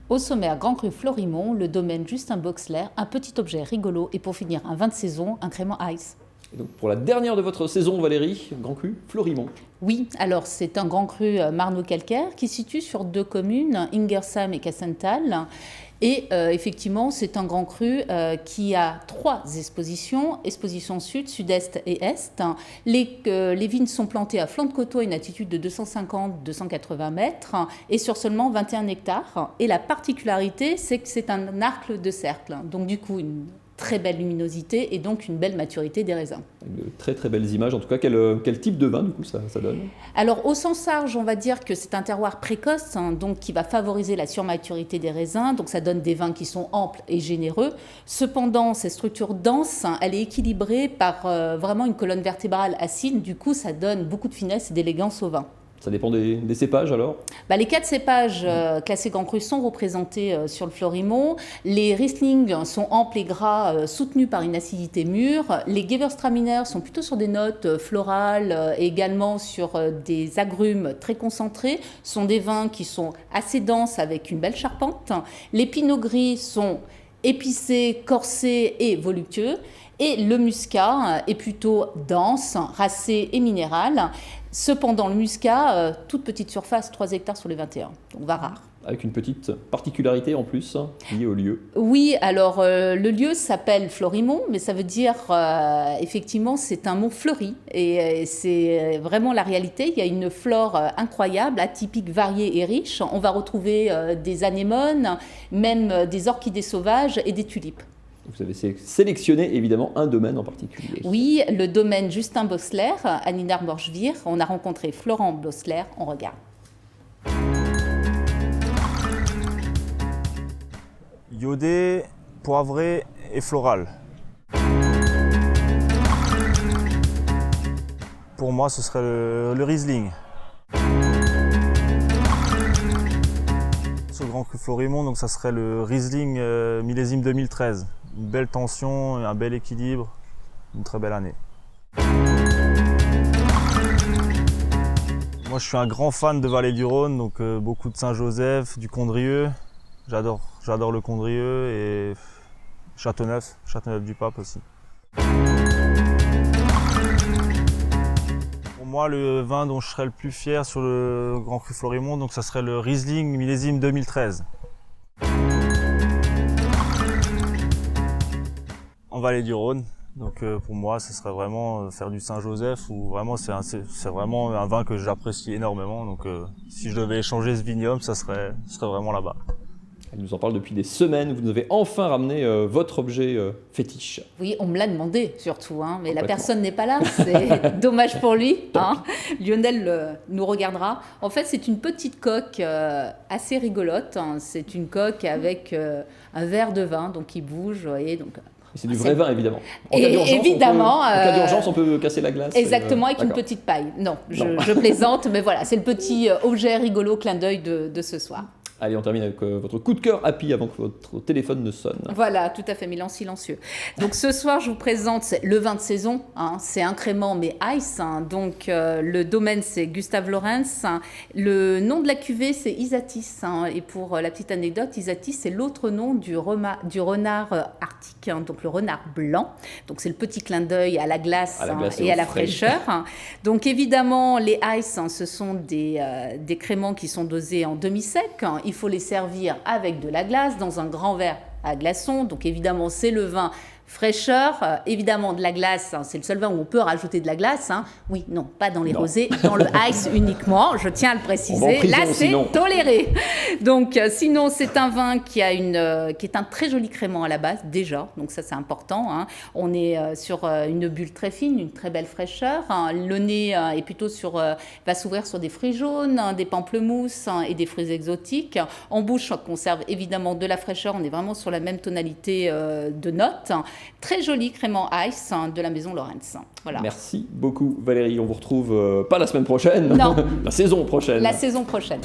Au sommaire, Grand Cru Florimond, le domaine Justin Boxler, un petit objet rigolo et pour finir un vin de saison, un crément ice. Et donc pour la dernière de votre saison, Valérie, Grand Cru Florimond. Oui, alors c'est un Grand Cru marno-calcaire qui se situe sur 2 communes, Ingersheim et Cassenthal. Et effectivement, c'est un Grand Cru qui a 3 expositions, exposition sud, sud-est et est. Les vignes sont plantées à flanc de coteau à une altitude de 250-280 mètres et sur seulement 21 hectares. Et la particularité, c'est que c'est un arc de cercle. Donc du coup, une très belle luminosité et donc une belle maturité des raisins. Avec de très très belles images. En tout cas, quel type de vin du coup ça donne? Alors au sens large, on va dire que c'est un terroir précoce, donc qui va favoriser la surmaturité des raisins. Donc ça donne des vins qui sont amples et généreux. Cependant, cette structure dense, elle est équilibrée par vraiment une colonne vertébrale acide. Du coup, ça donne beaucoup de finesse et d'élégance au vin. Ça dépend des cépages alors? Les 4 cépages classés Grand Cru sont représentés sur le Florimond. Les Riesling sont amples et gras, soutenus par une acidité mûre. Les Gewürztraminer sont plutôt sur des notes florales et également sur des agrumes très concentrés. Ce sont des vins qui sont assez denses avec une belle charpente. Les Pinot Gris sont épicés, corsés et voluptueux. Et le muscat est plutôt dense, racé et minéral. Cependant, le muscat, toute petite surface, 3 hectares sur les 21, donc va rare. Avec une petite particularité en plus liée au lieu. Oui, alors le lieu s'appelle Florimond, mais ça veut dire effectivement c'est un mont fleuri et c'est vraiment la réalité. Il y a une flore incroyable, atypique, variée et riche. On va retrouver des anémones, même des orchidées sauvages et des tulipes. Vous avez sélectionné évidemment un domaine en particulier. Oui, le domaine Justin Boxler à Nienarborschwihr. On a rencontré Florent Boxler, on regarde. Iodé, poivré et floral. Pour moi, ce serait le Riesling. Ce Grand Cru Florimond, donc ça serait le Riesling millésime 2013. Une belle tension, un bel équilibre, une très belle année. Moi je suis un grand fan de Vallée du Rhône, donc beaucoup de Saint-Joseph, du Condrieu. J'adore le Condrieu et Châteauneuf du Pape aussi. Pour moi le vin dont je serais le plus fier sur le Grand Cru Florimond, donc ça serait le Riesling millésime 2013. En Vallée du Rhône, donc pour moi ce serait vraiment faire du Saint-Joseph ou vraiment c'est vraiment un vin que j'apprécie énormément, donc si je devais échanger ce vignoble, ce serait vraiment là-bas. Elle nous en parle depuis des semaines, vous nous avez enfin ramené votre objet fétiche. Oui, on me l'a demandé surtout, mais la personne n'est pas là, c'est dommage pour lui. Lionel nous regardera. En fait, c'est une petite coque assez rigolote, c'est une coque avec un verre de vin donc qui bouge, vous voyez, donc... C'est du vrai vin, évidemment. Évidemment. En cas d'urgence, on peut casser la glace. Exactement, avec une petite paille. Non, je plaisante, mais voilà, c'est le petit objet rigolo, clin d'œil de ce soir. Allez, on termine avec votre coup de cœur happy avant que votre téléphone ne sonne. Voilà, tout à fait, mais en silencieux. Donc ce soir, je vous présente le vin de saison. C'est un crément, mais ice. Donc le domaine, c'est Gustav Lorenz. Le nom de la cuvée, c'est Isatis. Et pour la petite anecdote, Isatis, c'est l'autre nom du renard arctique, donc le renard blanc. Donc c'est le petit clin d'œil à la glace et à la fraîcheur. Donc évidemment, les ice, ce sont des créments qui sont dosés en demi-sec. Il faut les servir avec de la glace dans un grand verre à glaçons. Donc évidemment, c'est le vin fraîcheur. Évidemment, de la glace, c'est le seul vin où on peut rajouter de la glace. Oui, non, pas dans les rosés, dans le ice uniquement. Je tiens à le préciser. Là, c'est toléré. Donc sinon, c'est un vin qui est un très joli crément à la base, déjà. Donc ça, c'est important. On est sur une bulle très fine, une très belle fraîcheur. Le nez est plutôt va s'ouvrir sur des fruits jaunes, des pamplemousses et des fruits exotiques. En bouche, on conserve évidemment de la fraîcheur. On est vraiment sur la même tonalité de notes. Très joli crément ice de la maison Lorenz. Voilà. Merci beaucoup Valérie. On vous retrouve pas la semaine prochaine, non. la saison prochaine. La saison prochaine.